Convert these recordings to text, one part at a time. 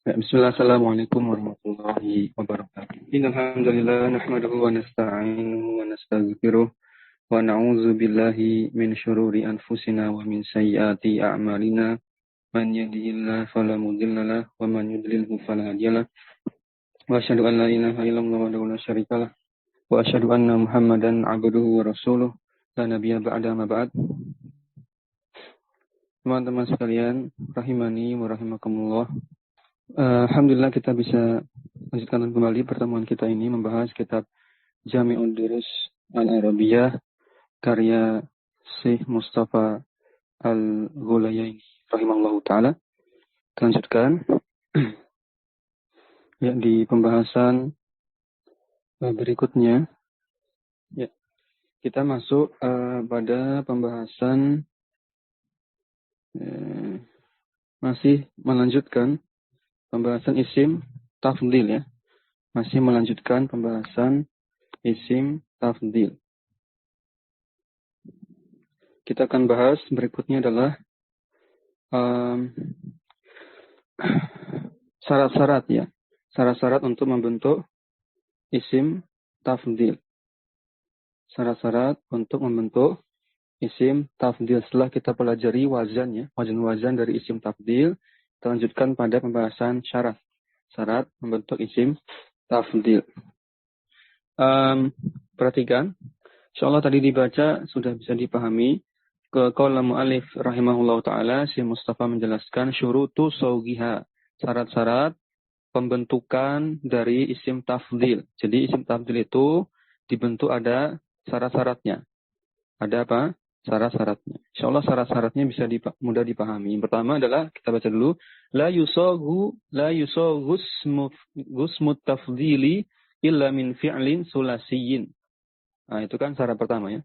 Bismillah, assalamualaikum warahmatullahi wabarakatuh. Innalhamdulillah, nahmaduhu wa nasta'inuhu wa nastaghfiruh wa na'udzu billahi min syururi anfusina wa min sayyiati a'malina. Man yahdihillahu fala mudhillalah wa man yudlilhu fala hadiyalah. Wa asyhadu an la ilaha illallah wahdahu la syarikalah wa asyhadu anna Muhammadan 'abduhu wa rasuluh la nabiyya ba'da ma ba'd. Teman-teman sekalian, rahimani wa rahimakumullah. Alhamdulillah kita bisa lanjutkan kembali pertemuan kita ini membahas kitab Jami'ud Durus Al-Arabiyah karya Syekh Mustafa Al-Ghulayaini rahimahullahu taala. Kita lanjutkan ya di pembahasan berikutnya. Ya, kita masuk pada pembahasan masih melanjutkan pembahasan isim tafdhil ya. Masih melanjutkan pembahasan isim tafdhil. Kita akan bahas berikutnya adalah syarat-syarat ya. Syarat-syarat untuk membentuk isim tafdhil. Syarat-syarat untuk membentuk isim tafdhil. Setelah kita pelajari wazan ya, wazan-wazan dari isim tafdhil, kita lanjutkan pada pembahasan syarat. Syarat membentuk isim tafdhil. Perhatikan, insyaallah tadi dibaca sudah bisa dipahami. Qala mu'allif rahimahullahu taala, Syekh Mustafa menjelaskan syurutu sawgiha, syarat-syarat pembentukan dari isim tafdhil. Jadi isim tafdhil itu dibentuk ada syarat-syaratnya. Ada apa? Syarat-syaratnya. Insyaallah syarat-syaratnya bisa mudah dipahami. Yang pertama adalah kita baca dulu, la yusagu gusmut tafdhili illa min fi'lin sulasiyyin. Nah, itu kan syarat pertama ya.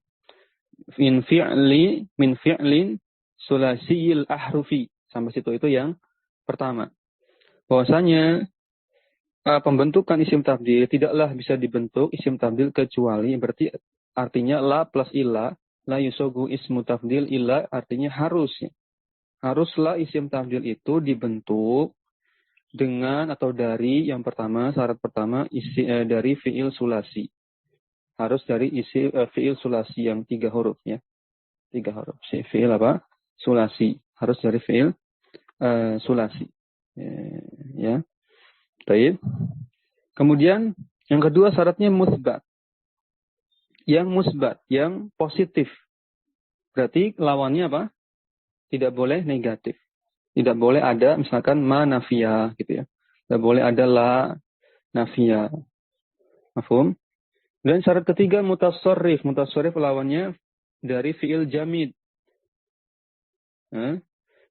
Min fi'lin sulasiyil ahrufi. Sampai situ itu yang pertama. Bahwasanya pembentukan isim tafdhil tidaklah bisa dibentuk isim tafdhil kecuali, berarti artinya la plus illa. La yusogu ismu tafdhil illa artinya harus ya. Haruslah isim tafdhil itu dibentuk dengan atau dari yang pertama, syarat pertama dari fi'il sulasi. Harus dari fi'il sulasi yang 3 huruf ya. 3 huruf. Fi'il apa? Sulasi. Harus dari fi'il sulasi. Ya. Baik. Kemudian yang kedua syaratnya musbat. Yang musbat, yang positif. Berarti lawannya apa? Tidak boleh negatif. Tidak boleh ada misalkan ma nafiyah gitu ya. Tidak boleh ada la nafiyah. Mafhum? Dan syarat ketiga mutasarrif. Mutasarrif lawannya dari fi'il jamid.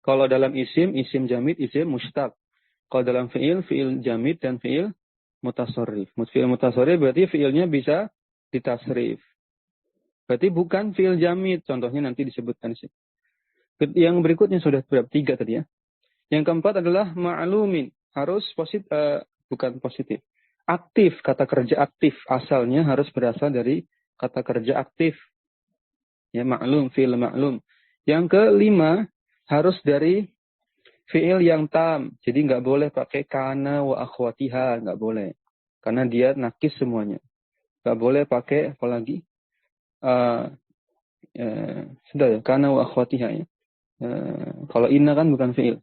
Kalau dalam isim jamid, isim mustaq. Kalau dalam fi'il jamid dan fi'il mutasarrif. Fi'il mutasarrif berarti fi'ilnya bisa ditasrif. Berarti bukan fi'il jamid. Contohnya nanti disebutkan sih. Yang berikutnya sudah berapa? 3 tadi ya. Yang keempat adalah ma'lumin. Harus bukan positif. Aktif, kata kerja aktif. Asalnya harus berasal dari kata kerja aktif. Ya, ma'lum, fi'il ma'lum. Yang kelima, harus dari fi'il yang tam. Jadi nggak boleh pakai kana wa akhwatiha. Nggak boleh. Karena dia nakis semuanya. Nggak boleh pakai apalagi. Sudah ya, kana wa akhwatiha ya. Kalau inna kan bukan fi'il.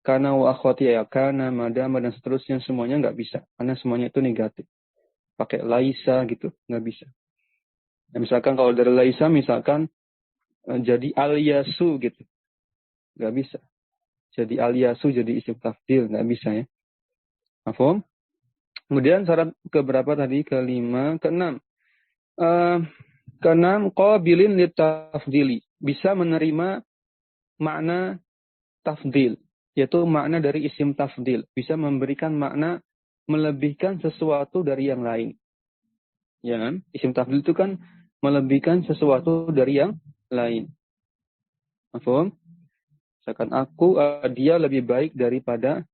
Kana wa akhwatiha ya, kana, madama, dan seterusnya semuanya nggak bisa. Karena semuanya itu negatif. Pakai laisa gitu, nggak bisa. Ya, misalkan kalau dari laisa, misalkan jadi al-yasu gitu. Nggak bisa. Jadi al-yasu jadi isim tafdhil, nggak bisa ya. Mafhum? Kemudian syarat keberapa tadi? Kelima, keenam. Keenam, qabilin litafdhili. Bisa menerima makna tafdhil. Yaitu makna dari isim tafdhil. Bisa memberikan makna melebihkan sesuatu dari yang lain. Ya kan? Isim tafdhil itu kan melebihkan sesuatu dari yang lain. Mafhum? Misalkan dia lebih baik daripada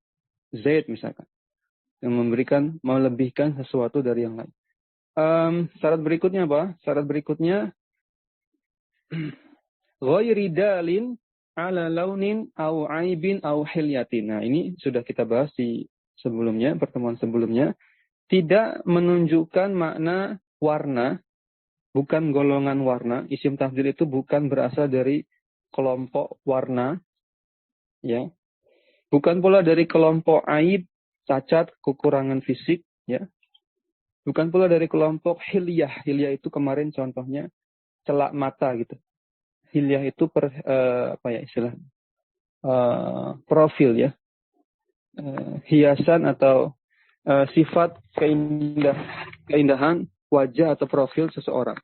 Zaid misalkan. Yang melebihkan sesuatu dari yang lain. Syarat berikutnya apa? Syarat berikutnya ghairi dalin ala launin au aibin au hilyatin. Nah, ini sudah kita bahas di sebelumnya, pertemuan sebelumnya. Tidak menunjukkan makna warna, bukan golongan warna. Isim tafdil itu bukan berasal dari kelompok warna, ya. Bukan pula dari kelompok aib, cacat, kekurangan fisik, ya. Bukan pula dari kelompok hilyah. Hilyah itu kemarin contohnya celak mata gitu. Hilyah itu apa ya istilah profil ya, hiasan atau sifat keindahan wajah atau profil seseorang,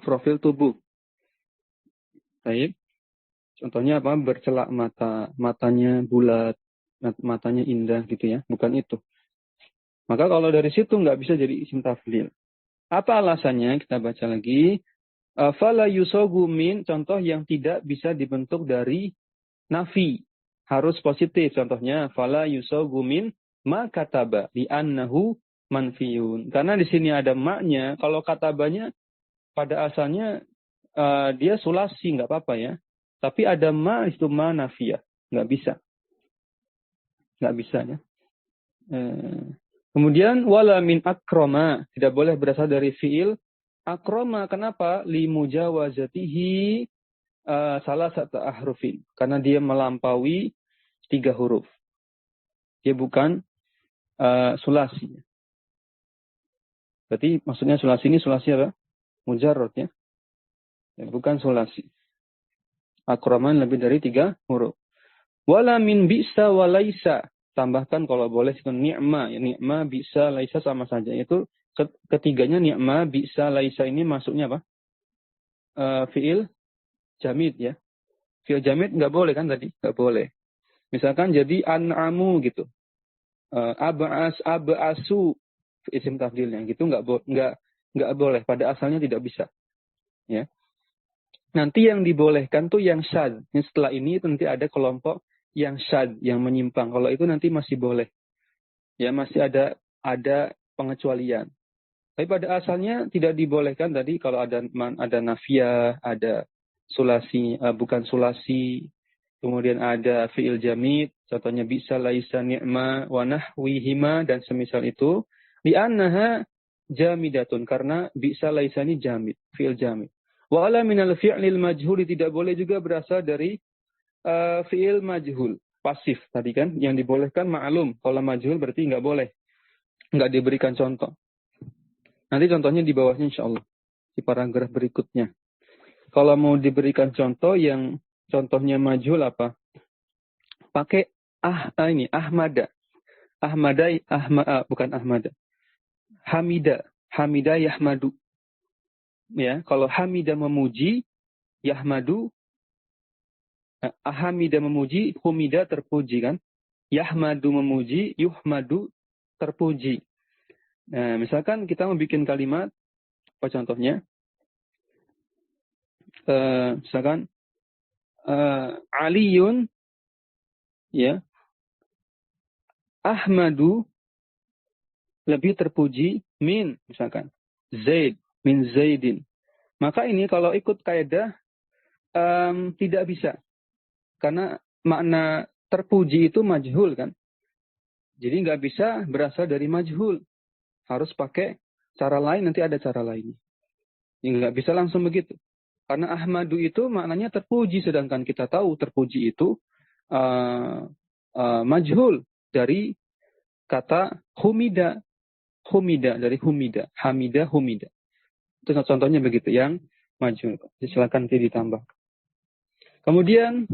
profil tubuh. Baik. Contohnya apa? Bercelak mata, matanya bulat, matanya indah gitu ya. Bukan itu. Maka kalau dari situ nggak bisa jadi isim tafdil. Apa alasannya? Kita baca lagi. Fala yusogu min, contoh yang tidak bisa dibentuk dari nafi. Harus positif. Contohnya, fala yusogu min ma kataba li'annahu manfiyun. Karena di sini ada maknya. Kalau katabanya pada asalnya dia sulasi, nggak apa-apa ya. Tapi ada ma itu ma nafiyah. Nggak bisa. Nggak bisa ya. Kemudian wala min akroma. Tidak boleh berasal dari fiil akroma. Kenapa? Li mujawazatihi salah satu ahrufin. Karena dia melampaui 3 huruf. Dia bukan sulasi. Berarti maksudnya sulasi ini sulasi apa? Mujarrad ya. Bukan sulasi. Akraman lebih dari 3 huruf. Wala min bisa walaisa. Tambahkan kalau boleh ni'ma. Ya, ni'ma, bisa, laisa sama saja. Itu ketiganya ni'ma, bisa, laisa ini masuknya apa? Fi'il jamid ya. Fi'il jamid nggak boleh kan tadi? Nggak boleh. Misalkan jadi an'amu gitu. Ab'asu isim tafdilnya gitu nggak boleh. Pada asalnya tidak bisa. Ya. Nanti yang dibolehkan tuh yang syad. Setelah ini nanti ada kelompok yang syad, yang menyimpang. Kalau itu nanti masih boleh. Ya, masih ada pengecualian. Tapi pada asalnya tidak dibolehkan tadi kalau ada nafiyah, ada sulasi, bukan sulasi, kemudian ada fi'il jamid, contohnya bisa, laisa, ni'ma, wa nahwihima, dan semisal itu. Li'annaha jamidatun, karena bisa, laisa ini jamid, fi'il jamid. Wa'ala minal fi'lil majhul, tidak boleh juga berasal dari fi'il majhul, pasif tadi kan, yang dibolehkan ma'lum. Kalau majhul berarti nggak boleh, nggak diberikan contoh. Nanti contohnya di bawahnya insya Allah, di paragraf berikutnya. Kalau mau diberikan contoh yang contohnya majhul apa? Pakai ini Ahmada. Bukan Ahmada. Hamida yahmadu. Ya, kalau Hamida memuji, yahmadu, Hamida memuji, humida terpuji kan? Yahmadu memuji, yuhmadu terpuji. Nah, misalkan kita mau bikin kalimat, apa contohnya? Misalkan Aliyun, ya, Ahmadu lebih terpuji min, misalkan Zaid, min Zaidin. Maka ini kalau ikut kaidah tidak bisa. Karena makna terpuji itu majhul kan. Jadi nggak bisa berasal dari majhul. Harus pakai cara lain, nanti ada cara lain. Nggak bisa langsung begitu. Karena Ahmadu itu maknanya terpuji, sedangkan kita tahu terpuji itu majhul dari kata humida. Humida, dari humida. Hamida, humida. Itu contohnya begitu, yang majhul. Silakan nanti ditambah. Kemudian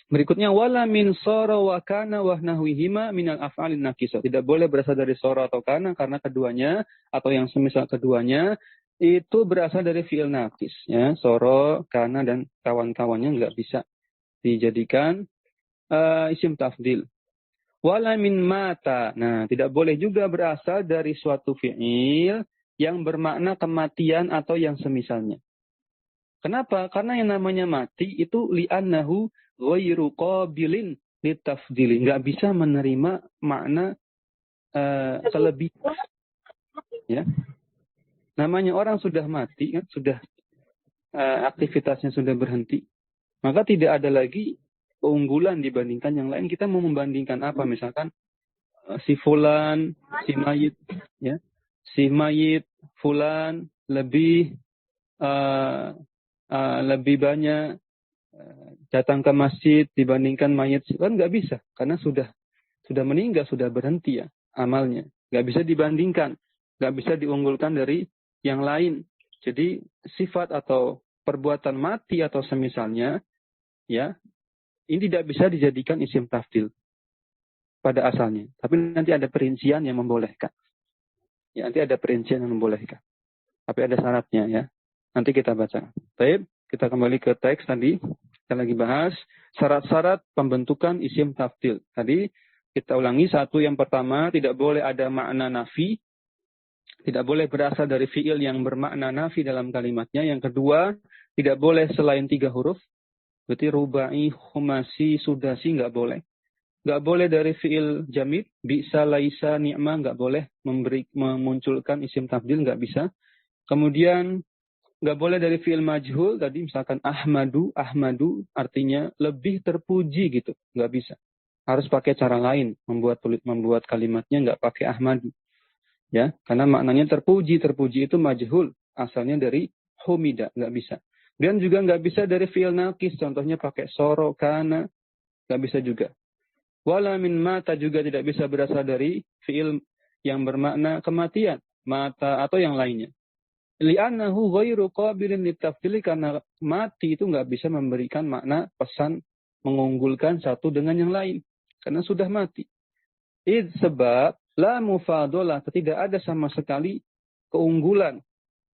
berikutnya wala min sara wa kana wa nahwihima minal af'alin naqisah. Tidak boleh berasal dari sara atau kana karena keduanya atau yang semisal keduanya itu berasal dari fi'il naqis ya. Sara, kana dan kawan-kawannya enggak bisa dijadikan isim tafdil. Wala min mata. Nah, tidak boleh juga berasal dari suatu fi'il yang bermakna kematian atau yang semisalnya. Kenapa? Karena yang namanya mati itu li'annahu ghairu qabilin litafdili. Nggak bisa menerima makna kelebihan. Ya. Namanya orang sudah mati, kan? Sudah aktivitasnya sudah berhenti. Maka tidak ada lagi keunggulan dibandingkan yang lain. Kita mau membandingkan apa? Misalkan si fulan, si mayit, ya, si mayit fulan lebih banyak datang ke masjid dibandingkan mayit, kan nggak bisa, karena sudah meninggal, sudah berhenti ya amalnya, nggak bisa dibandingkan, nggak bisa diunggulkan dari yang lain. Jadi sifat atau perbuatan mati atau semisalnya, ya, ini tidak bisa dijadikan isim tafdil pada asalnya. Tapi nanti ada perincian yang membolehkan. Ya, nanti ada perincian yang membolehkan. Tapi ada syaratnya ya. Nanti kita baca. Baik, kita kembali ke teks tadi. Kita lagi bahas syarat-syarat pembentukan isim tafdil. Tadi kita ulangi satu, yang pertama tidak boleh ada makna nafi. Tidak boleh berasal dari fiil yang bermakna nafi dalam kalimatnya. Yang kedua, tidak boleh selain 3 huruf. Berarti rubai, khumasi, sudasi nggak boleh. Nggak boleh dari fiil jamid, bisa, laisa, ni'ma, nggak boleh memunculkan isim tafdil, nggak bisa. Kemudian nggak boleh dari fiil majhul, tadi misalkan ahmadu, artinya lebih terpuji gitu, nggak bisa. Harus pakai cara lain, membuat kalimatnya nggak pakai ahmadu. Ya, karena maknanya terpuji itu majhul, asalnya dari humida, nggak bisa. Dan juga nggak bisa dari fiil naqis, contohnya pakai soro, kana, nggak bisa juga. Wala min mata juga tidak bisa berasal dari fiil yang bermakna kematian, mata atau yang lainnya. Li'annahu ghairu qabilin litafdili, karena mati itu nggak bisa memberikan makna pesan mengunggulkan satu dengan yang lain, karena sudah mati. Sebab la mufadolah, tidak ada sama sekali keunggulan,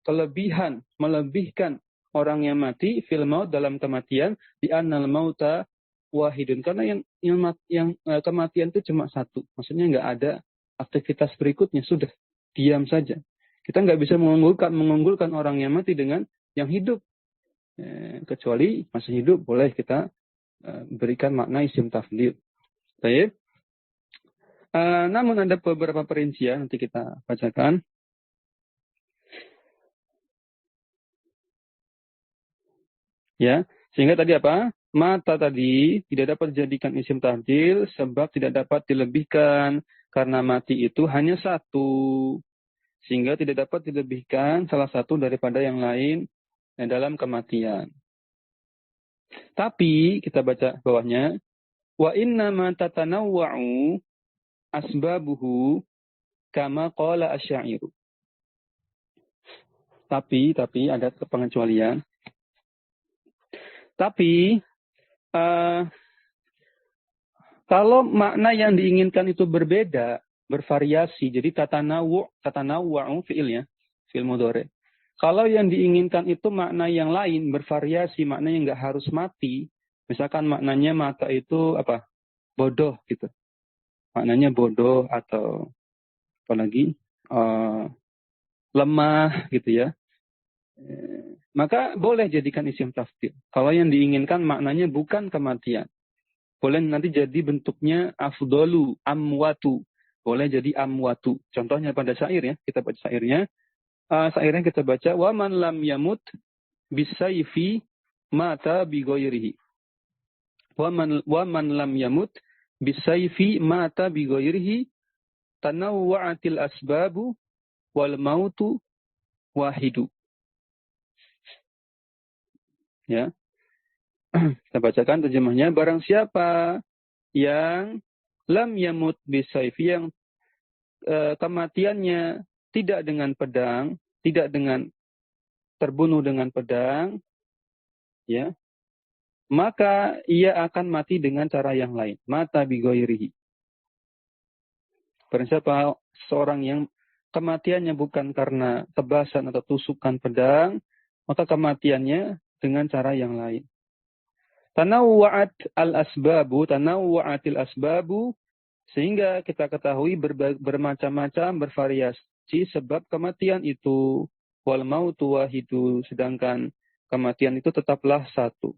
kelebihan, melebihkan orang yang mati fil maut dalam kematian, di annal mauta wahidun, karena yang kematian itu cuma satu, maksudnya nggak ada aktivitas berikutnya, sudah diam saja. Kita nggak bisa mengunggulkan orang yang mati dengan yang hidup, kecuali masih hidup boleh kita berikan makna isim tafdil. Baik. Namun ada beberapa perincian, nanti kita bacakan. Ya, sehingga tadi apa? Mata tadi tidak dapat dijadikan isim tafdil sebab tidak dapat dilebihkan, karena mati itu hanya satu. Sehingga tidak dapat dilebihkan salah satu daripada yang lain dalam kematian. Tapi kita baca bawahnya, wa inna ma tatanawwa'u asbabuhu kama qala asy-syairu. Tapi ada pengecualian. Tapi kalau makna yang diinginkan itu berbeda, bervariasi, jadi tatanawwa'u fi'ilnya, fi'il mudhari. Kalau yang diinginkan itu makna yang lain, bervariasi, maknanya nggak harus mati. Misalkan maknanya mata itu apa? Bodoh gitu. Maknanya bodoh atau apalagi lemah gitu ya. Maka boleh jadikan isim tafdil. Kalau yang diinginkan maknanya bukan kematian. Boleh nanti jadi bentuknya afdolu, amwatu. Boleh jadi amwatu. Contohnya pada syair ya, kita baca syairnya. Syairnya kita baca, wa man lam yamut bisayfi mata bi ghairihi. Wa man lam yamut bisayfi mata bi ghairihi, tanawwa'atil asbabu wal mautu wahidu. Ya. Kita bacakan terjemahnya. Barang siapa yang lam yamut bisayfi, yang kematiannya tidak dengan pedang, tidak dengan terbunuh dengan pedang, ya, maka ia akan mati dengan cara yang lain. Mata bi ghairihi. Barang siapa seorang yang kematiannya bukan karena tebasan atau tusukan pedang, maka kematiannya dengan cara yang lain. Tanawwa'atil asbabu, sehingga kita ketahui bermacam-macam, bervariasi sebab kematian itu. Wal mautu wahidu, sedangkan kematian itu tetaplah satu.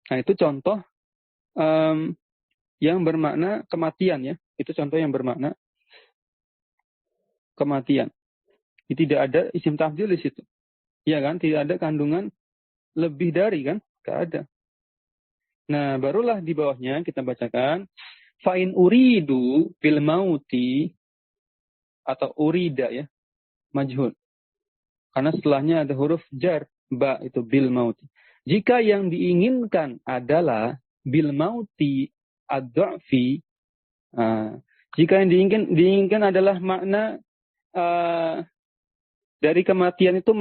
Nah, itu contoh yang bermakna kematian ya. Itu contoh yang bermakna kematian. Tidak ada isim tafdil di situ. Ya kan? Tidak ada kandungan lebih dari kan? Tidak ada. Nah, barulah di bawahnya kita bacakan. Fa'in uridu fil mauti atau urida ya. Majhul. Karena setelahnya ada huruf jar. Ba itu bil mauti. Jika yang diinginkan adalah bil mauti ad-du'fi. Jika yang diinginkan adalah makna dari kematian itu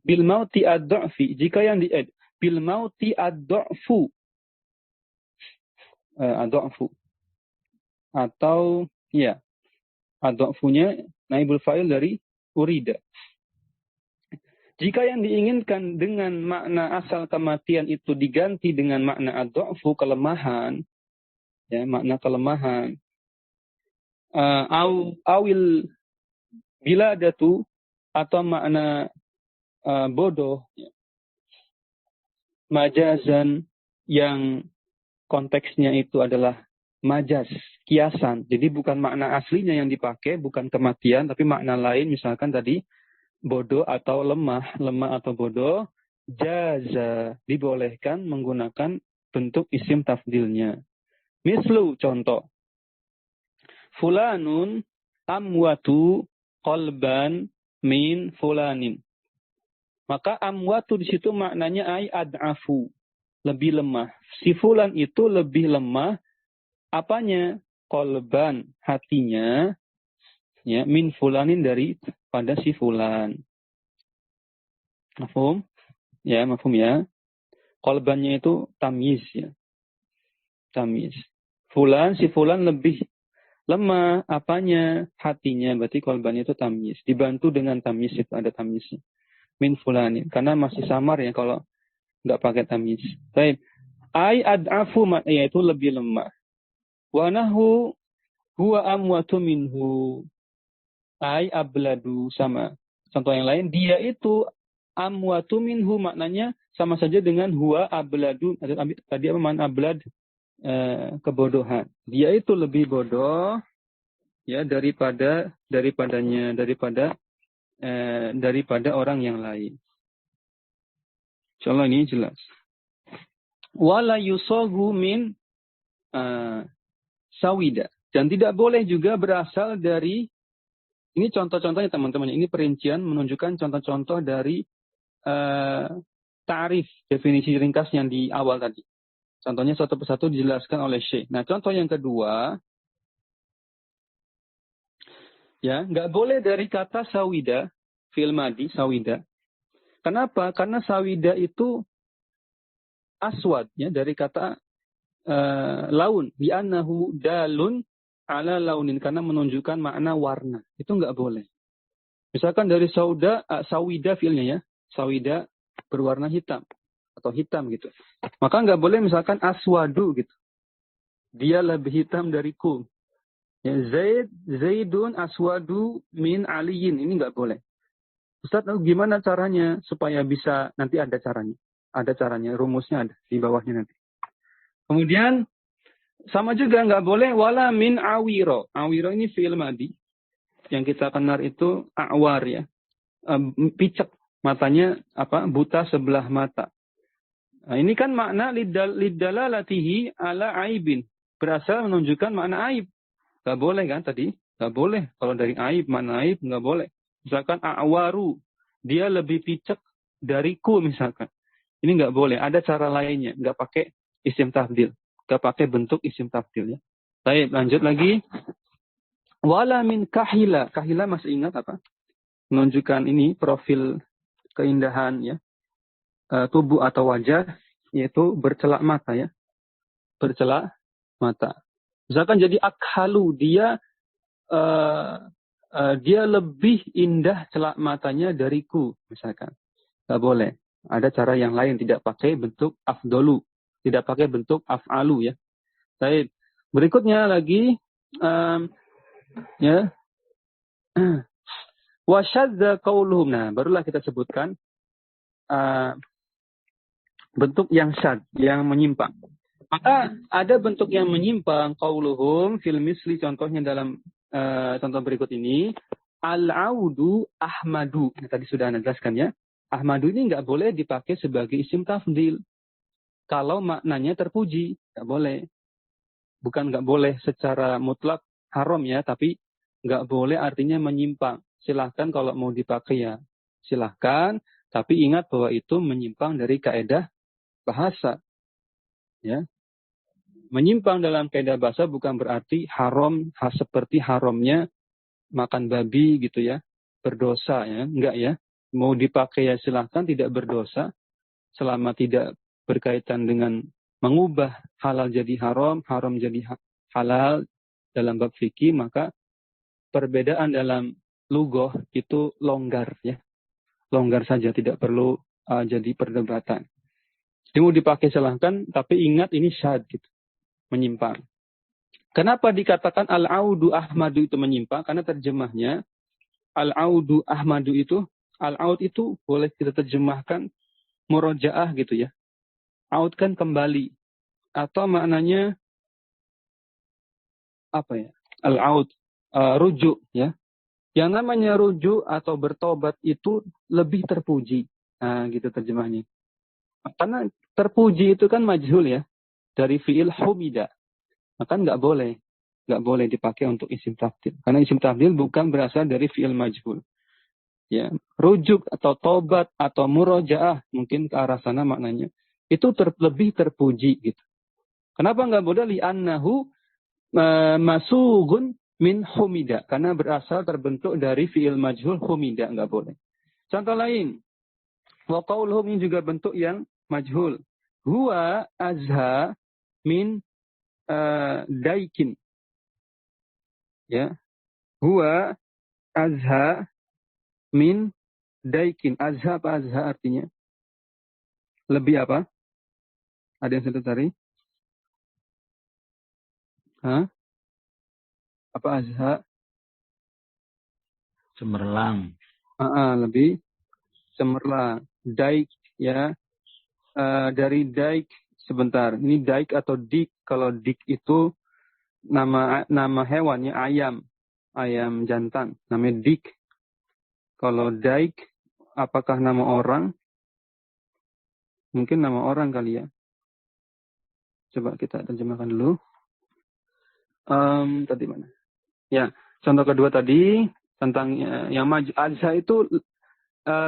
bil mauti ad-du'fi. Jika yang bil mauti ad-du'fu. Ad-du'fu. Atau ya ad-du'funya naibul fa'il dari urida. Jika yang diinginkan dengan makna asal kematian itu diganti dengan makna ad-du'fu, kelemahan, ya, makna kelemahan, awil biladatu, atau makna bodoh, ya, majazan yang konteksnya itu adalah majaz, kiasan. Jadi bukan makna aslinya yang dipakai, bukan kematian, tapi makna lain, misalkan tadi bodoh atau lemah atau bodoh, jaza, dibolehkan menggunakan bentuk isim tafdilnya. Mislu, contoh. Fulanun amwatu qalban min fulanin. Maka amwatu di situ maknanya ay ad'afu, lebih lemah. Si fulan itu lebih lemah, apanya? Qalban, hatinya, ya, min fulanin pada si fulan. Mafhum? Ya, mafhum ya. Qalbannya itu tamyiz ya. Tamyiz. Si fulan lebih lemah, apanya? Hatinya. Berarti qalbannya itu tamyiz. Dibantu dengan tamyiz, itu ada tamyiznya. Min fulanin. Karena masih samar ya kalau nggak pakai tamyiz. Baik. Ai ad'afu, yaitu lebih lemah. Wa nahu huwa amwatu minhu. Ai abladu, sama. Contoh yang lain, dia itu amwatu minhu, maknanya sama saja dengan huwa abladu. Tadi apa makna ablad? Kebodohan. Dia itu lebih bodoh ya daripada orang yang lain. Insyaallah ini jelas. Wala yusagu min sawida. Dan tidak boleh juga berasal dari, ini contoh-contohnya teman-teman, ini perincian menunjukkan contoh-contoh dari ta'rif, definisi ringkas yang di awal tadi. Contohnya satu persatu dijelaskan oleh Syekh. Nah, contoh yang kedua, ya, nggak boleh dari kata sawida, fi'il madi, sawida. Kenapa? Karena sawida itu aswad, ya, dari kata laun, li'annahu dalun ala launin, karena menunjukkan makna warna. Itu nggak boleh. Misalkan dari sawida fi'ilnya ya, sawida berwarna hitam atau hitam gitu. Maka nggak boleh misalkan aswadu gitu. Dia lebih hitam dariku. Ya, Zaidun aswadu min aliyin. Ini nggak boleh. Ustaz, gimana caranya supaya bisa, nanti ada caranya. Ada caranya, rumusnya ada di bawahnya nanti. Kemudian sama juga nggak boleh wala min awiro. Awiro ini fi'il madi. Yang kita kenal itu awar ya. Picek, matanya buta sebelah mata. Nah, ini kan makna lidalalatihi ala aibin. Berasal menunjukkan makna aib. Nggak boleh kan tadi? Nggak boleh. Kalau dari aib, makna aib nggak boleh. Misalkan awaru, dia lebih picek dariku misalkan. Ini nggak boleh. Ada cara lainnya. Nggak pakai isim tafdil. Nggak pakai bentuk isim tafdil ya. Baik, lanjut lagi. Wala min kahila. Kahila masih ingat apa? Menunjukkan ini profil keindahan ya. Tubuh atau wajah, yaitu bercelak mata ya. Bercelak mata. Misalkan jadi akhalu, dia lebih indah celak matanya dariku, misalkan. Nggak boleh. Ada cara yang lain, tidak pakai bentuk afdolu, tidak pakai bentuk af'alu ya. Baik. Berikutnya lagi ya. Wasyadza qauluhum. Nah, barulah kita sebutkan bentuk yang syad, yang menyimpang. Maka ada bentuk yang menyimpang, qauluhum fil misli, contohnya dalam contoh berikut ini, al-audu ahmadu. Nah, tadi sudah Anda jelaskan ya. Ahmadu ini nggak boleh dipakai sebagai isim tafdil. Kalau maknanya terpuji, nggak boleh. Bukan nggak boleh secara mutlak haram ya, tapi nggak boleh artinya menyimpang. Silahkan kalau mau dipakai ya, silahkan. Tapi ingat bahwa itu menyimpang dari kaidah bahasa. Ya. Menyimpang dalam kaidah bahasa bukan berarti haram seperti haramnya makan babi gitu ya, berdosa ya, enggak ya. Mau dipakai ya silahkan, tidak berdosa selama tidak berkaitan dengan mengubah halal jadi haram, haram jadi halal dalam bab fikih, maka perbedaan dalam lugoh itu longgar ya. Longgar saja, tidak perlu jadi perdebatan. Jadi mau dipakai silahkan, tapi ingat ini syad gitu, menyimpang. Kenapa dikatakan al-audu ahmadu itu menyimpang? Karena terjemahnya al-audu ahmadu itu, al-aud itu boleh kita terjemahkan murojaah gitu ya. Aud kan kembali. Atau maknanya apa ya? Al-aud, rujuk ya. Yang namanya rujuk atau bertobat itu lebih terpuji. Nah, gitu terjemahnya. Karena terpuji itu kan majhul ya. Dari fi'il humida. Maka nggak boleh dipakai untuk isim tafdil. Karena isim tafdil bukan berasal dari fi'il majhul. Ya, rujuk atau tobat atau murojaah mungkin ke arah sana maknanya. Itu lebih terpuji gitu. Kenapa nggak boleh? Li'annahu masugun min humida. Karena berasal terbentuk dari fi'il majhul humida. Nggak boleh. Contoh lain. Wa qauluhum ini juga bentuk yang majhul. Huwa azha min daikin. Ya. Huwa azha min daikin. Azha apa azha artinya? Lebih apa? Ada yang sudah cari? Hah? Apa azha? Cemerlang. Lebih cemerlang. Daik ya. Dari daik sebentar. Ini daik atau dik. Kalau dik itu nama hewannya ayam. Ayam jantan. Namanya dik. Kalau daik apakah nama orang? Mungkin nama orang kali ya. Coba kita terjemahkan dulu. Tadi mana? Ya, contoh kedua tadi tentang yang azha itu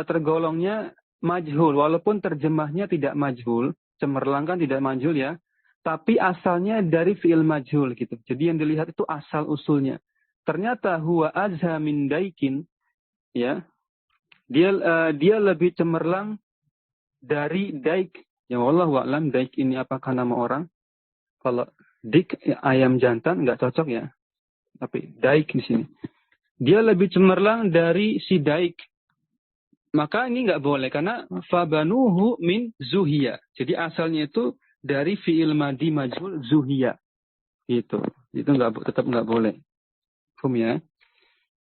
tergolongnya majhul. Walaupun terjemahnya tidak majhul. Cemerlang kan tidak majhul ya. Tapi asalnya dari fi'il majhul gitu. Jadi yang dilihat itu asal usulnya. Ternyata huwa azha min daikin. Ya. Dia lebih cemerlang dari daik. Ya wallahu a'lam daik ini apakah nama orang? Kalau dik ayam jantan nggak cocok ya. Tapi daik di sini. Dia lebih cemerlang dari si daik. Maka ini nggak boleh karena fabanuhu min zuhiya. Jadi asalnya itu dari fi'il madi majhul zuhiya. Gitu. Itu tetap nggak boleh. Ya.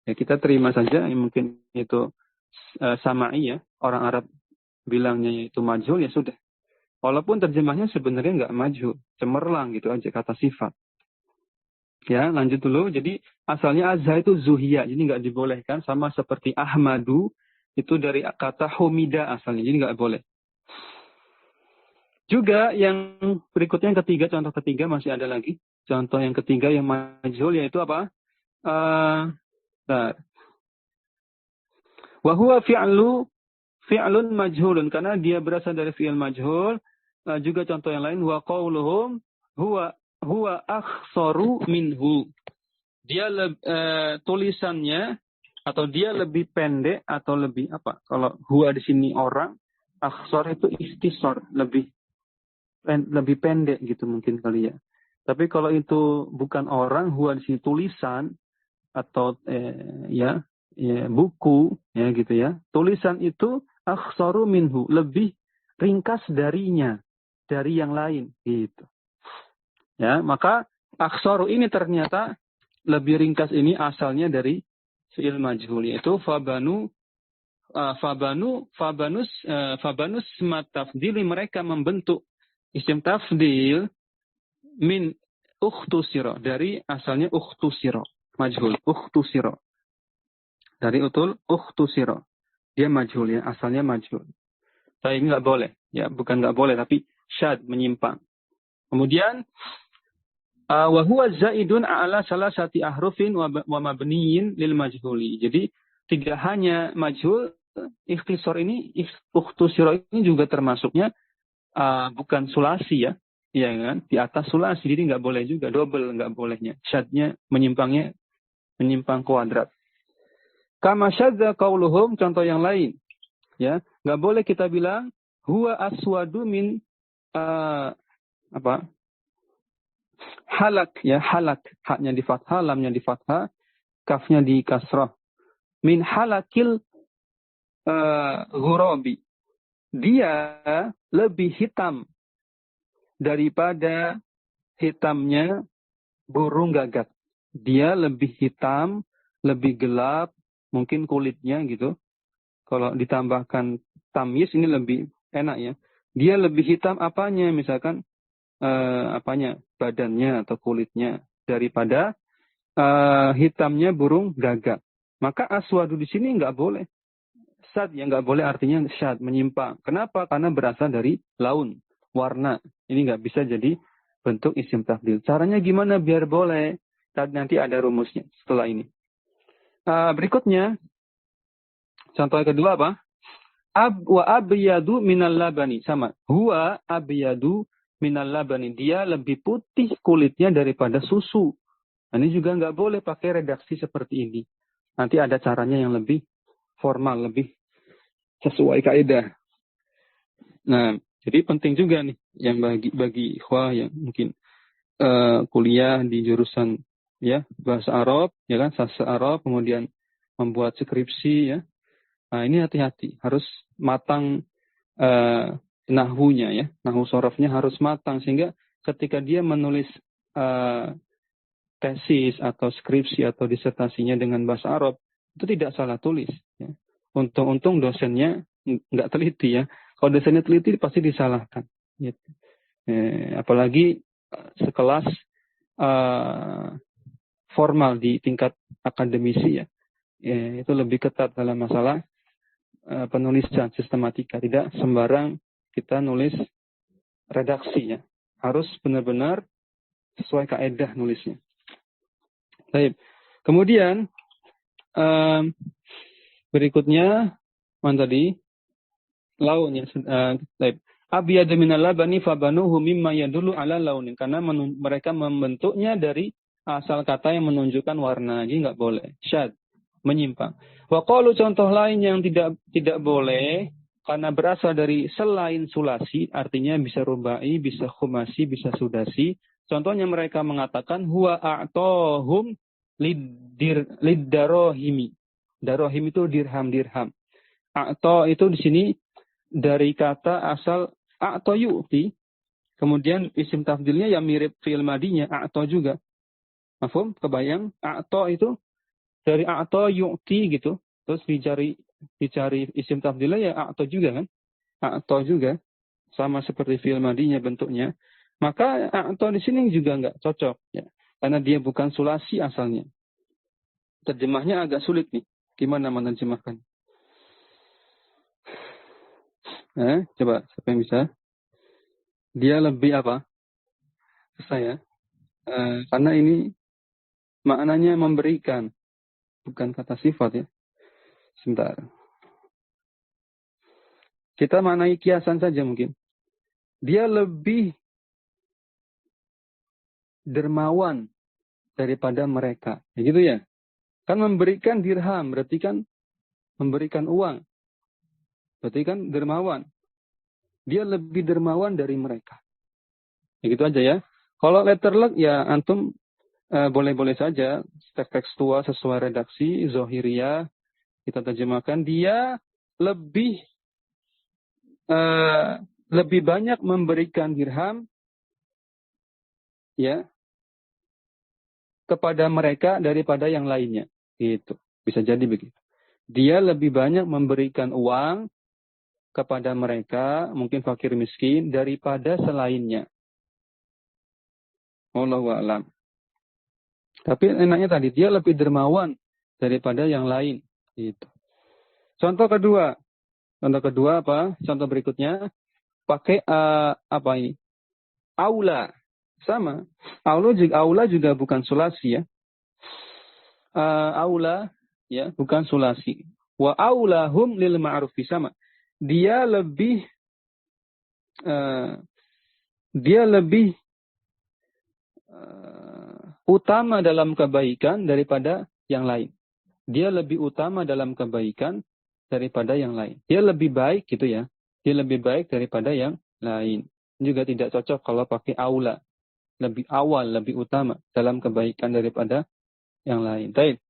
Ya kita terima saja mungkin itu sama'i ya. Orang Arab bilangnya itu majhul ya sudah. Walaupun terjemahnya sebenarnya nggak majhul, cemerlang gitu aja kata sifat. Ya, lanjut dulu. Jadi asalnya azza itu zuhiya, jadi nggak dibolehkan sama seperti ahmadu itu dari kata humida asalnya, jadi nggak boleh. Juga yang berikutnya yang ketiga, contoh ketiga masih ada lagi. Contoh yang ketiga yang majhul yaitu apa? Wa huwa fi'lun majhulun karena dia berasal dari fi'il majhul. Juga contoh yang lain wa qauluhum huwa akhsaru minhu. Dia tulisannya atau dia lebih pendek atau lebih apa? Kalau huwa di sini orang, akhsar itu istisar, lebih pendek gitu mungkin kali ya. Tapi kalau itu bukan orang, huwa di sini tulisan atau buku ya gitu ya. Tulisan itu akhsaru minhu, lebih ringkas darinya, dari yang lain gitu. Ya, maka akhsaru ini ternyata lebih ringkas ini asalnya dari fi'il majhul yaitu fabanus matafdili mereka membentuk isim tafdil min ukhtusira dari asalnya ukhtusira majhul ukhtusira dari utul ukhtusira Dia majhul ya, asalnya majhul. Tapi ini nggak boleh. Ya, bukan nggak boleh, tapi syad, menyimpang. Kemudian, wa huwa zaidun ala salasati ahrufin wa mabniyin lil majhuli. Jadi, tidak hanya majhul, ikhtisar ini, ikhtusiro ini juga termasuknya bukan sulasi ya. Iya kan? Di atas sulasi, jadi nggak boleh juga. Double nggak bolehnya. Syadnya menyimpang kuadrat. Kama syadza qauluhum, contoh yang lain. Ya, nggak boleh kita bilang huwa aswadu min halak ya, halak, haknya di fathah, lamnya di fathah, kafnya di kasrah. Min halakil ghurabi. Dia lebih hitam daripada hitamnya burung gagak. Dia lebih hitam, lebih gelap, mungkin kulitnya gitu. Kalau ditambahkan tamyiz ini lebih enak ya. Dia lebih hitam apanya? Misalkan badannya atau kulitnya daripada hitamnya burung gagak. Maka aswadu di sini nggak boleh. Syad yang nggak boleh artinya syad, menyimpang. Kenapa? Karena berasal dari laun, warna. Ini nggak bisa jadi bentuk isim tafdil. Caranya gimana biar boleh? Nanti ada rumusnya setelah ini. Berikutnya, contoh yang kedua apa? Wa abyadu minal labani. Sama. Huwa abyadu minal labani. Dia lebih putih kulitnya daripada susu. Nah, ini juga nggak boleh pakai redaksi seperti ini. Nanti ada caranya yang lebih formal, lebih sesuai kaidah. Nah, jadi penting juga nih yang bagi ikhwah yang mungkin kuliah di jurusan ya bahasa Arab, ya kan, sastra Arab, kemudian membuat skripsi ya. Nah, ini hati-hati, harus matang nahwunya ya, nahwu sorofnya harus matang sehingga ketika dia menulis tesis atau skripsi atau disertasinya dengan bahasa Arab itu tidak salah tulis. Ya. Untung dosennya nggak teliti ya. Kalau dosennya teliti pasti disalahkan. Gitu. Apalagi sekelas formal di tingkat akademisi ya. Itu lebih ketat dalam masalah penulisan sistematika. Tidak sembarang kita nulis redaksi ya. Harus benar-benar sesuai kaidah nulisnya. Baik. Kemudian berikutnya mana tadi? Laun ya. Baik. Abyadu minal labani fabanuhu mimma yadullu ala launin. Karena mereka membentuknya dari asal kata yang menunjukkan warna. Jadi nggak boleh. Syad. Menyimpang. Wa qalu, contoh lain yang tidak boleh karena berasal dari selain sulasi, artinya bisa rubai, bisa khumasi, bisa sudasi. Contohnya mereka mengatakan huwa a'tohum lid-darohimi. Darohim itu dirham. A'to itu di sini dari kata asal a'to yu'ti. Kemudian isim tafdilnya yang mirip fi'il madinya a'to juga. Mafhum? Kebayang? A'to itu dari a'to yu'ti gitu. Terus dicari isim tafdilnya ya a'to juga kan? A'to juga. Sama seperti fi'il madinya bentuknya. Maka a'to di sini juga nggak cocok ya. Karena dia bukan sulasi asalnya. Terjemahnya agak sulit nih. Gimana menerjemahkan? Coba siapa yang bisa? Dia lebih apa? Saya. Karena ini maknanya memberikan. Bukan kata sifat ya. Sebentar. Kita maknai kiasan saja mungkin. Dia lebih dermawan daripada mereka. Ya gitu ya. Kan memberikan dirham. Berarti kan memberikan uang. Berarti kan dermawan. Dia lebih dermawan dari mereka. Ya gitu aja ya. Kalau letterlek ya antum boleh-boleh saja. Tekstual sesuai redaksi. Zohiriyah. Kita terjemahkan. Dia lebih banyak memberikan dirham ya kepada mereka daripada yang lainnya. Gitu. Bisa jadi begitu. Dia lebih banyak memberikan uang kepada mereka, mungkin fakir miskin, daripada selainnya. Wallahu a'lam. Tapi enaknya tadi, dia lebih dermawan daripada yang lain. Gitu. Contoh kedua apa? Contoh berikutnya pakai apa ini? Aula. Sama. Aula juga bukan sulasi ya. Aula ya, bukan sulasi. Wa aulahum lil ma'rufi sama. Dia lebih utama dalam kebaikan daripada yang lain. Dia lebih utama dalam kebaikan daripada yang lain. Dia lebih baik gitu ya. Dia lebih baik daripada yang lain. Juga tidak cocok kalau pakai aula. Lebih awal, lebih utama dalam kebaikan daripada yang lain. Baik.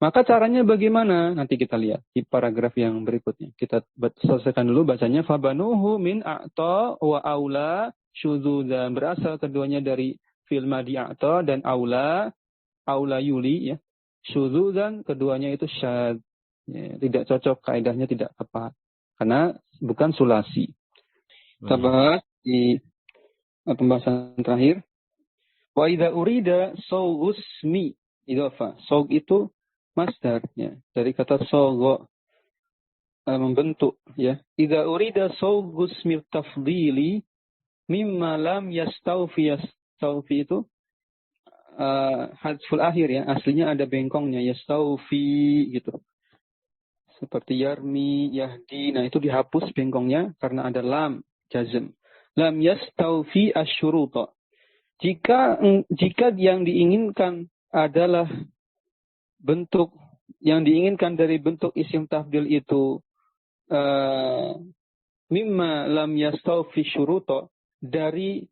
Maka caranya bagaimana? Nanti kita lihat di paragraf yang berikutnya. Kita selesaikan dulu bacanya. Fabanuhu min a'ta wa aula syudzudzan. Berasal keduanya dari fi'il madi a'ta dan aula yuli ya. Syudzudzan keduanya itu syad. Ya, tidak cocok, kaidahnya tidak tepat. Karena bukan sulasi. Kita bahas di pembahasan terakhir. Wa idza urida sawusmi idhofa. Sawg itu masdar ya, dari kata sawgo, membentuk ya. Idza urida sawgusmi tafdili mimma lam yastawfi itu hadful akhir ya. Aslinya ada bengkongnya yastawfi gitu. Seperti yarmi, yahdi. Nah, itu dihapus bengkongnya karena ada lam jazm. Lam yastawfi asyuruta. Jika yang diinginkan adalah bentuk yang diinginkan dari bentuk isim tafdil itu mimma lam yastawfi syuruta, dari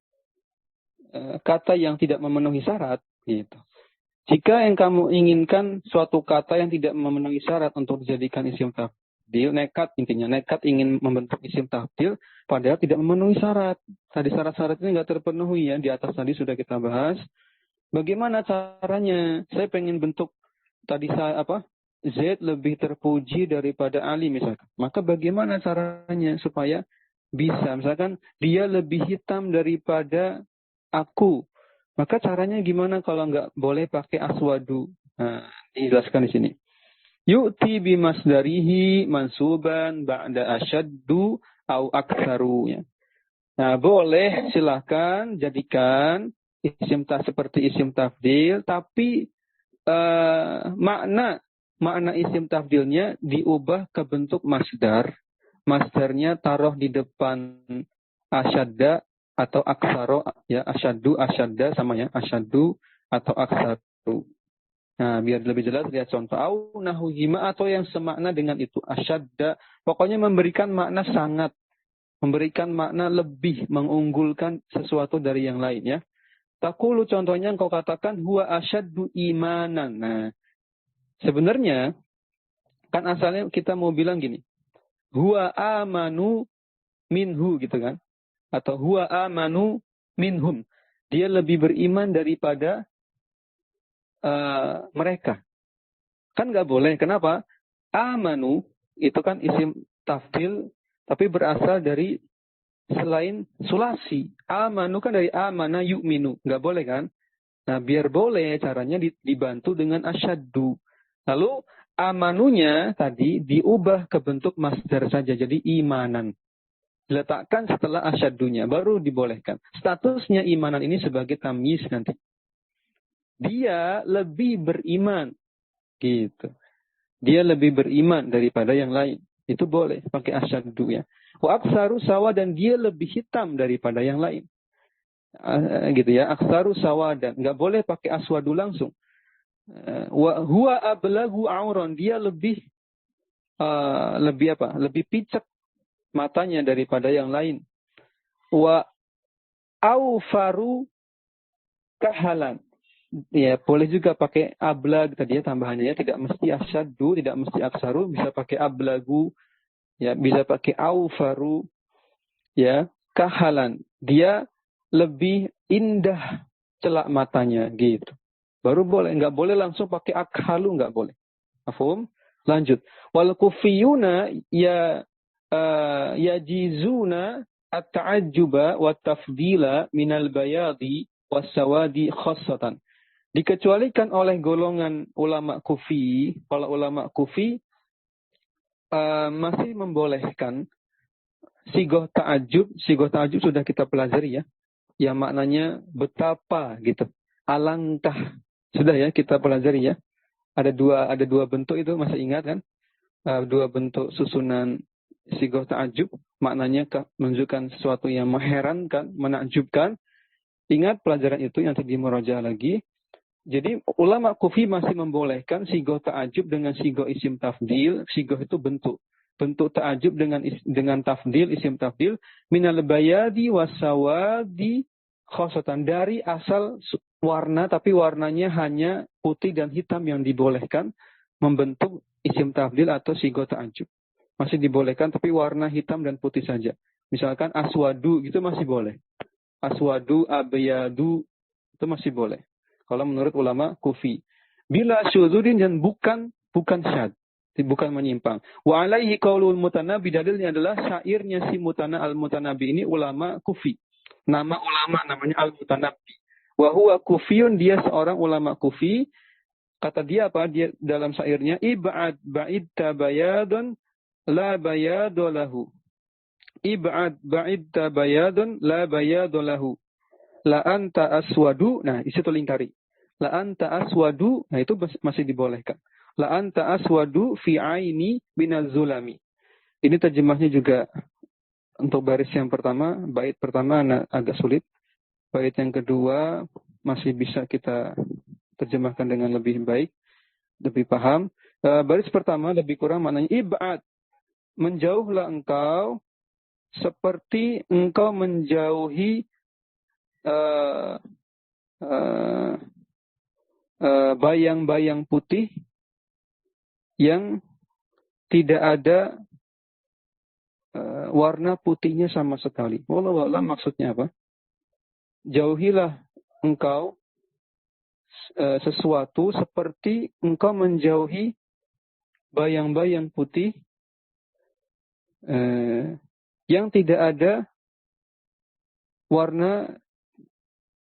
kata yang tidak memenuhi syarat gitu. Jika yang kamu inginkan suatu kata yang tidak memenuhi syarat untuk dijadikan isim tafdil, nekat ingin membentuk isim tafdil padahal tidak memenuhi syarat. Tadi syarat-syarat ini nggak terpenuhi ya, di atas tadi sudah kita bahas. Bagaimana caranya? Saya pengen bentuk tadi Z lebih terpuji daripada Ali misalkan. Maka bagaimana caranya supaya bisa? Misalkan dia lebih hitam daripada aku. Maka caranya gimana kalau nggak boleh pakai aswadu? Nah, dijelaskan di sini. Yu'ti bimasdarihi mansuban ba'da asyaddu au aktsaru ya. Nah, boleh silakan jadikan isim seperti isim tafdil, tapi makna isim tafdilnya diubah ke bentuk masdar. Masdarnya taruh di depan asyadda atau aksaro ya, asyaddu asyadda sama ya, asyaddu atau aksaru. Nah, biar lebih jelas lihat contoh au nahuhima atau yang semakna dengan itu asyadda, pokoknya memberikan makna sangat, memberikan makna lebih, mengunggulkan sesuatu dari yang lain ya. Taqulu contohnya engkau katakan huwa asyaddu imanan. Nah, sebenarnya kan asalnya kita mau bilang gini. Huwa amanu minhu gitu kan. Atau huwa amanu minhum. Dia lebih beriman daripada mereka. Kan nggak boleh. Kenapa? Amanu itu kan isim tafdil tapi berasal dari selain sulasi. Amanu kan dari amana yu'minu. Nggak boleh kan? Nah, biar boleh caranya dibantu dengan asyaddu. Lalu amanunya tadi diubah ke bentuk masdar saja. Jadi imanan. Diletakkan setelah asyaddunya. Baru dibolehkan. Statusnya imanan ini sebagai tamyiz nanti. Dia lebih beriman. Gitu. Dia lebih beriman daripada yang lain. Itu boleh pakai asyaddu ya. Wa aksaru sawa, dan dia lebih hitam daripada yang lain. Gitu ya. Aksaru sawa, dan nggak boleh pakai aswadu langsung. Wa huwa ablagu auron, dia lebih lebih picek matanya daripada yang lain. Wa aufaru kahalan. Ya, boleh juga pakai ablag tadi ya, tambahannya ya, tidak mesti asyaddu, tidak mesti aksaru, bisa pakai ablagu, ya, bisa pakai aufaru, ya, kahalan. Dia lebih indah celak matanya gitu. Baru boleh, nggak boleh langsung pakai akhalu, nggak boleh. Mafhum? Lanjut. Wal kufiyuna yajizuna at-ta'ajjuba wa tafdila minal bayadi was-sawadi khassatan. Dikecualikan oleh golongan ulama Kufi, kalau ulama Kufi masih membolehkan sigoh ta'ajub. Sigoh ta'ajub sudah kita pelajari ya. Yang maknanya betapa gitu. Alangkah. Sudah ya kita pelajari ya. Ada dua bentuk itu, masih ingat kan? Dua bentuk susunan sigoh ta'ajub. Maknanya menunjukkan sesuatu yang mengherankan, menakjubkan. Ingat pelajaran itu yang tadi murajaah lagi. Jadi ulama kufi masih membolehkan sigoh ta'ajub dengan sigoh isim tafdil. Sigoh itu bentuk. Bentuk ta'ajub dengan tafdil, isim tafdil. Minal bayadi wasawadi khosatan. Dari asal warna, tapi warnanya hanya putih dan hitam yang dibolehkan membentuk isim tafdil atau sigoh ta'ajub. Masih dibolehkan, tapi warna hitam dan putih saja. Misalkan aswadu, gitu masih boleh. Aswadu, abyadu, itu masih boleh. Kalau menurut ulama kufi. Bila syudzudin dan bukan syad. Bukan menyimpang. Wa alaihi qaulul mutanabi, dalilnya adalah syairnya si al-mutanabi ini ulama kufi. Nama ulama namanya al-mutanabi. Wa huwa kufiyun, dia seorang ulama kufi. Kata dia apa? Dia dalam syairnya, ib'ad ba'id tabayadun la bayadolahu. Ib'ad ba'id tabayadun la bayadolahu. La anta aswadu, nah itu lingkari. La anta aswadu, nah itu masih dibolehkan. La anta aswadu fi aini binazulami. Ini terjemahnya juga untuk baris yang pertama, bait pertama agak sulit. Bait yang kedua masih bisa kita terjemahkan dengan lebih baik, lebih paham. Baris pertama lebih kurang maknanya ib'ad, menjauhlah engkau seperti engkau menjauhi bayang-bayang putih yang tidak ada warna putihnya sama sekali. Wallahu a'lam maksudnya apa? Jauhilah engkau sesuatu seperti engkau menjauhi bayang-bayang putih yang tidak ada warna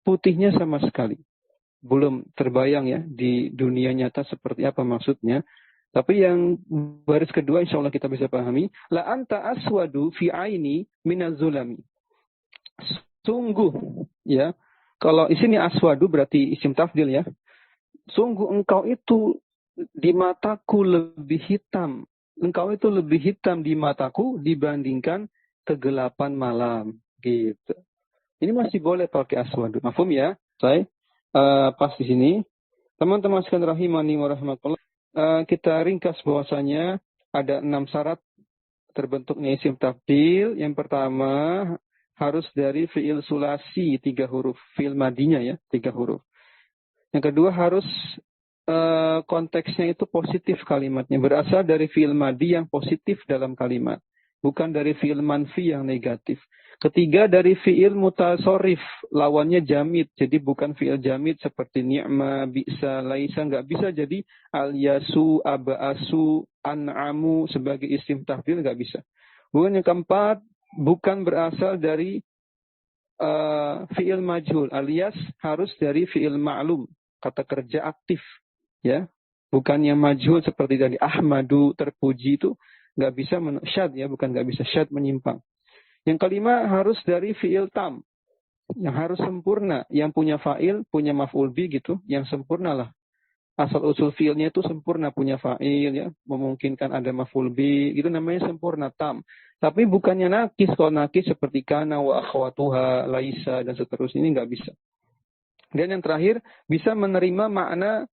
putihnya sama sekali. Belum terbayang ya di dunia nyata seperti apa maksudnya. Tapi yang baris kedua insya Allah kita bisa pahami. La anta aswadu fi aini minazulami. Sungguh ya. Kalau di sini aswadu berarti isim tafdil ya. Sungguh engkau itu di mataku lebih hitam. Engkau itu lebih hitam di mataku dibandingkan kegelapan malam. Gitu. Ini masih boleh pakai aswadu. Mafhum ya? Saya pas di sini. Teman-teman sekalian rahimani wa rahmatullah. Kita ringkas bahwasanya ada 6 syarat terbentuknya isim tafdil. Yang pertama harus dari fi'il sulasi 3 huruf. Fi'il madinya ya 3 huruf. Yang kedua harus konteksnya itu positif kalimatnya. Berasal dari fi'il madi yang positif dalam kalimat. Bukan dari fi'il manfi yang negatif. Ketiga dari fi'il mutasorif, lawannya jamid. Jadi bukan fi'il jamid seperti ni'ma, bi'sa, laisa. Nggak bisa jadi al-yasu, aba'asu, an'amu sebagai isim tafdil. Nggak bisa. Bukan yang keempat, bukan berasal dari fi'il majhul. Alias harus dari fi'il ma'lum. Kata kerja aktif. Ya, bukan yang majhul seperti tadi ahmadu, terpuji itu. Nggak bisa syad ya, bukan nggak bisa syad menyimpang. Yang kelima harus dari fi'il tam. Yang harus sempurna. Yang punya fa'il, punya maf'ul bi gitu. Yang sempurna lah. Asal usul fi'ilnya itu sempurna. Punya fa'il ya. Memungkinkan ada maf'ul bi. Itu namanya sempurna tam. Tapi bukannya nakis. Kalau nakis seperti kana wa akhwatuha, laisa dan seterusnya. Ini nggak bisa. Dan yang terakhir bisa menerima makna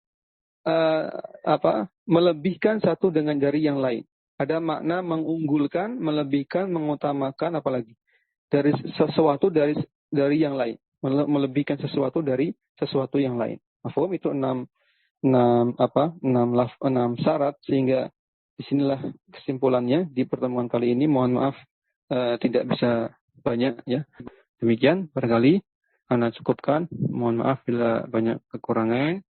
melebihkan satu dengan dari yang lain. Ada makna mengunggulkan, melebihkan, mengutamakan, apalagi dari sesuatu dari yang lain, melebihkan sesuatu dari sesuatu yang lain. Mafhum itu 6 syarat sehingga disinilah kesimpulannya di pertemuan kali ini. Mohon maaf tidak bisa banyak ya. Demikian barangkali ana cukupkan. Mohon maaf bila banyak kekurangan.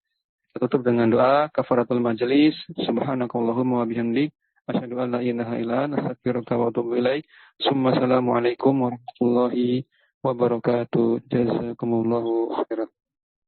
Kita tutup dengan doa kafaratul majelis. Subhanakallahumma wa bihamdik. Asyhadu an la ilaha illa anta astaghfiruka wa atubu ilaik. Assalamualaikum warahmatullahi wabarakatuh. Jazakumullahu khairan.